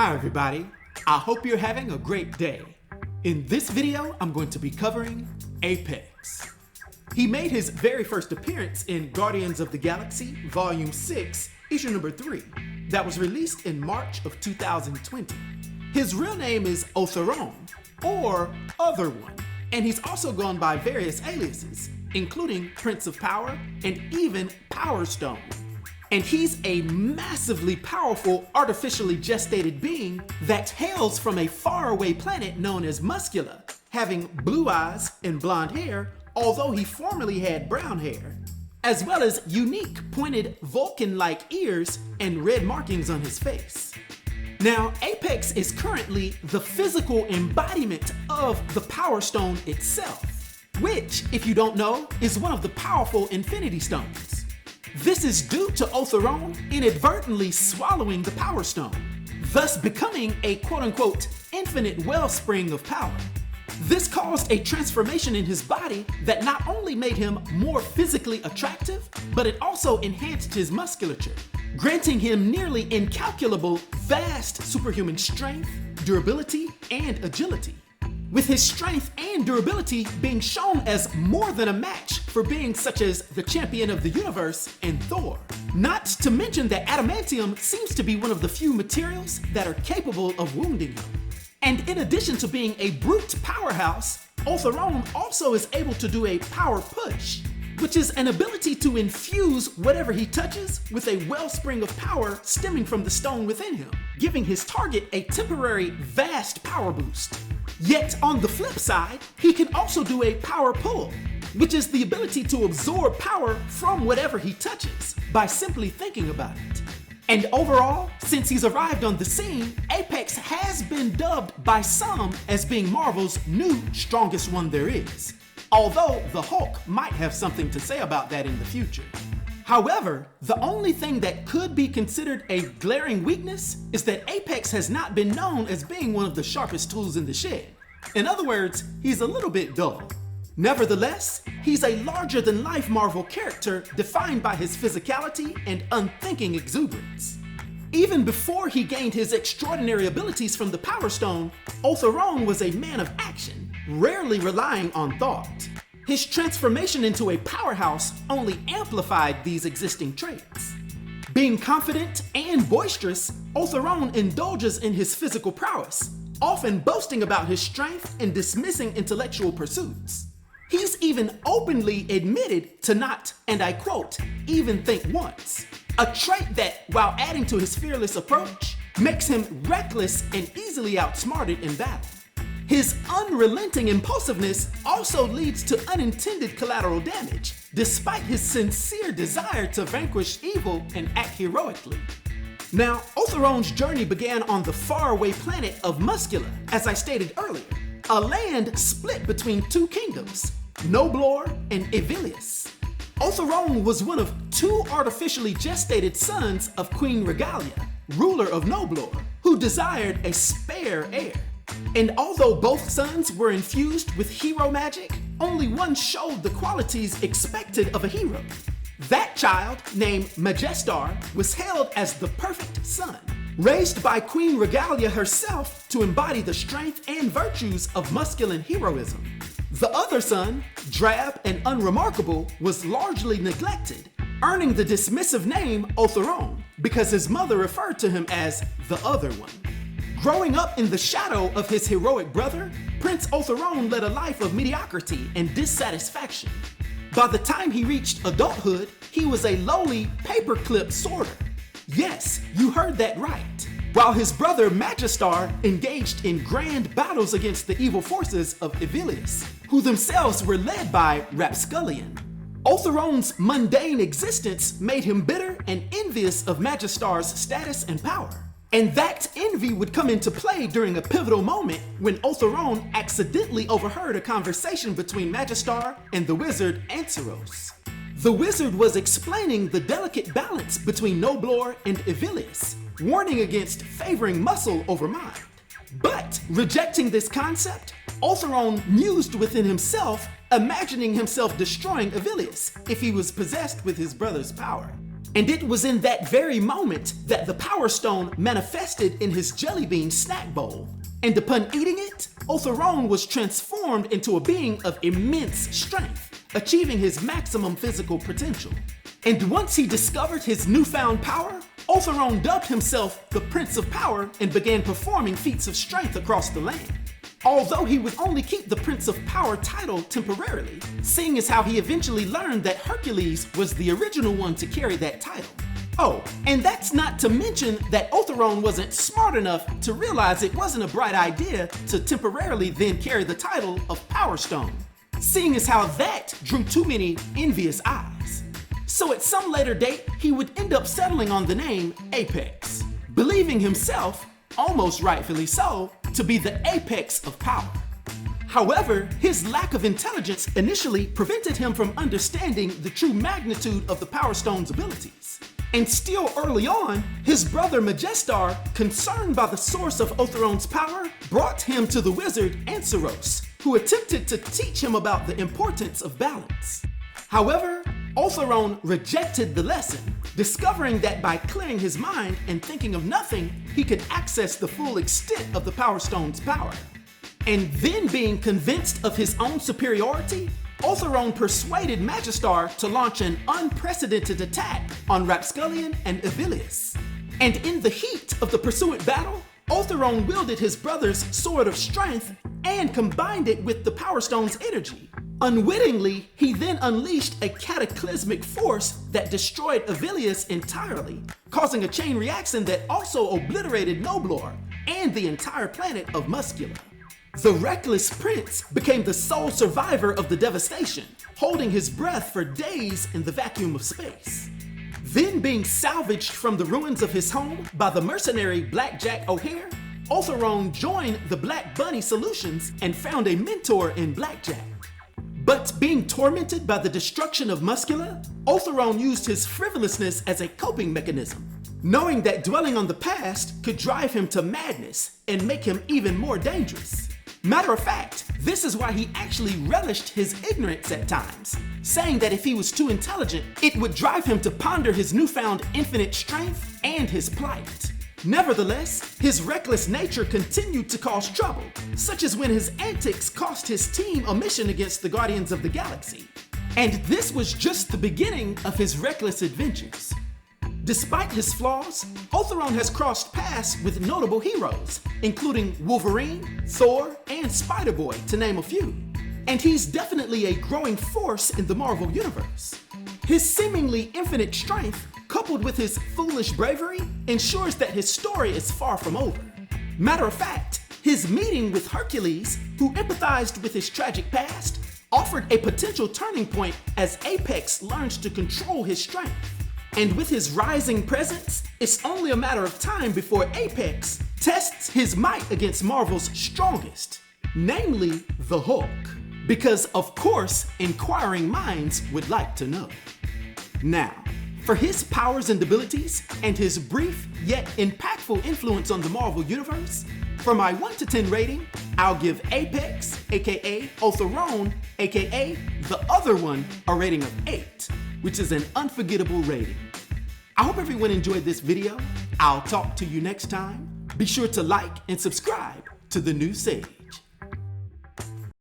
Hi everybody, I hope you're having a great day. In this video, I'm going to be covering Apex. He made his very first appearance in Guardians of the Galaxy Volume 6, Issue number 3, that was released in March of 2020. His real name is Otheron, or Other One, and he's also gone by various aliases, including Prince of Power and even Power Stone. And he's a massively powerful, artificially gestated being that hails from a faraway planet known as Muscula, having blue eyes and blonde hair, although he formerly had brown hair, as well as unique pointed Vulcan-like ears and red markings on his face. Now, Apex is currently the physical embodiment of the Power Stone itself, which, if you don't know, is one of the powerful Infinity Stones. This is due to Otheron inadvertently swallowing the Power Stone, thus becoming a quote-unquote infinite wellspring of power. This caused a transformation in his body that not only made him more physically attractive, but it also enhanced his musculature, granting him nearly incalculable, vast superhuman strength, durability, and agility, with his strength and durability being shown as more than a match for beings such as the Champion of the Universe and Thor. Not to mention that adamantium seems to be one of the few materials that are capable of wounding him. And in addition to being a brute powerhouse, Otheron also is able to do a power push, which is an ability to infuse whatever he touches with a wellspring of power stemming from the stone within him, giving his target a temporary vast power boost. Yet on the flip side, he can also do a power pull, which is the ability to absorb power from whatever he touches by simply thinking about it. And overall, since he's arrived on the scene, Apex has been dubbed by some as being Marvel's new strongest one there is, although the Hulk might have something to say about that in the future. However, the only thing that could be considered a glaring weakness is that Apex has not been known as being one of the sharpest tools in the shed. In other words, he's a little bit dull. Nevertheless, he's a larger-than-life Marvel character defined by his physicality and unthinking exuberance. Even before he gained his extraordinary abilities from the Power Stone, Otheron was a man of action, rarely relying on thought. His transformation into a powerhouse only amplified these existing traits. Being confident and boisterous, Otheron indulges in his physical prowess, often boasting about his strength and dismissing intellectual pursuits. He's even openly admitted to not, and I quote, even think once, a trait that, while adding to his fearless approach, makes him reckless and easily outsmarted in battle. His unrelenting impulsiveness also leads to unintended collateral damage, despite his sincere desire to vanquish evil and act heroically. Now, Otheron's journey began on the faraway planet of Muscula, as I stated earlier, a land split between two kingdoms, Noblor and Ivilius. Otheron was one of two artificially gestated sons of Queen Regalia, ruler of Noblor, who desired a spare heir. And although both sons were infused with hero magic, only one showed the qualities expected of a hero. That child, named Majestar, was hailed as the perfect son, raised by Queen Regalia herself to embody the strength and virtues of masculine heroism. The other son, drab and unremarkable, was largely neglected, earning the dismissive name Otheron because his mother referred to him as the Other One. Growing up in the shadow of his heroic brother, Prince Otheron led a life of mediocrity and dissatisfaction. By the time he reached adulthood, he was a lowly paperclip sorter. Yes, you heard that right. While his brother Majestar engaged in grand battles against the evil forces of Ivilius, who themselves were led by Rapscullion. Otheron's mundane existence made him bitter and envious of Majestar's status and power. And that envy would come into play during a pivotal moment when Otheron accidentally overheard a conversation between Majestar and the wizard Anseros. The wizard was explaining the delicate balance between Noblor and Ivilius, warning against favoring muscle over mind. But rejecting this concept, Otheron mused within himself, imagining himself destroying Ivilius if he was possessed with his brother's power. And it was in that very moment that the Power Stone manifested in his jelly bean snack bowl. And upon eating it, Othrone was transformed into a being of immense strength, achieving his maximum physical potential. And once he discovered his newfound power, Othrone dubbed himself the Prince of Power and began performing feats of strength across the land. Although he would only keep the Prince of Power title temporarily, seeing as how he eventually learned that Hercules was the original one to carry that title. Oh, and that's not to mention that Othrone wasn't smart enough to realize it wasn't a bright idea to temporarily then carry the title of Power Stone, seeing as how that drew too many envious eyes. So at some later date, he would end up settling on the name Apex, believing himself, almost rightfully so, to be the apex of power. However, his lack of intelligence initially prevented him from understanding the true magnitude of the Power Stone's abilities. And still early on, his brother Majestar, concerned by the source of Othrone's power, brought him to the wizard Anseros, who attempted to teach him about the importance of balance. However, Othrone rejected the lesson, discovering that by clearing his mind and thinking of nothing, he could access the full extent of the Power Stone's power. And then being convinced of his own superiority, Othrone persuaded Majestar to launch an unprecedented attack on Rapscullion and Ivilius. And in the heat of the pursuant battle, Othrone wielded his brother's Sword of Strength and combined it with the Power Stone's energy. Unwittingly, he then unleashed a cataclysmic force that destroyed Ivilius entirely, causing a chain reaction that also obliterated Noblor and the entire planet of Muscula. The reckless prince became the sole survivor of the devastation, holding his breath for days in the vacuum of space. Then being salvaged from the ruins of his home by the mercenary Blackjack O'Hare, Othrone joined the Black Bunny Solutions and found a mentor in Blackjack. But being tormented by the destruction of Muscula, Othrone used his frivolousness as a coping mechanism, knowing that dwelling on the past could drive him to madness and make him even more dangerous. Matter of fact, this is why he actually relished his ignorance at times, saying that if he was too intelligent, it would drive him to ponder his newfound infinite strength and his plight. Nevertheless, his reckless nature continued to cause trouble, such as when his antics cost his team a mission against the Guardians of the Galaxy. And this was just the beginning of his reckless adventures. Despite his flaws, Othrone has crossed paths with notable heroes, including Wolverine, Thor, and Spider-Boy, to name a few. And he's definitely a growing force in the Marvel Universe. His seemingly infinite strength, coupled with his foolish bravery, ensures that his story is far from over. Matter of fact, his meeting with Hercules, who empathized with his tragic past, offered a potential turning point as Apex learns to control his strength. And with his rising presence, it's only a matter of time before Apex tests his might against Marvel's strongest, namely the Hulk. Because of course, inquiring minds would like to know. Now, for his powers and abilities, and his brief yet impactful influence on the Marvel Universe, for my 1 to 10 rating, I'll give Apex, aka Othrone, aka the other one, a rating of 8, which is an unforgettable rating. I hope everyone enjoyed this video. I'll talk to you next time. Be sure to like and subscribe to The New Sage.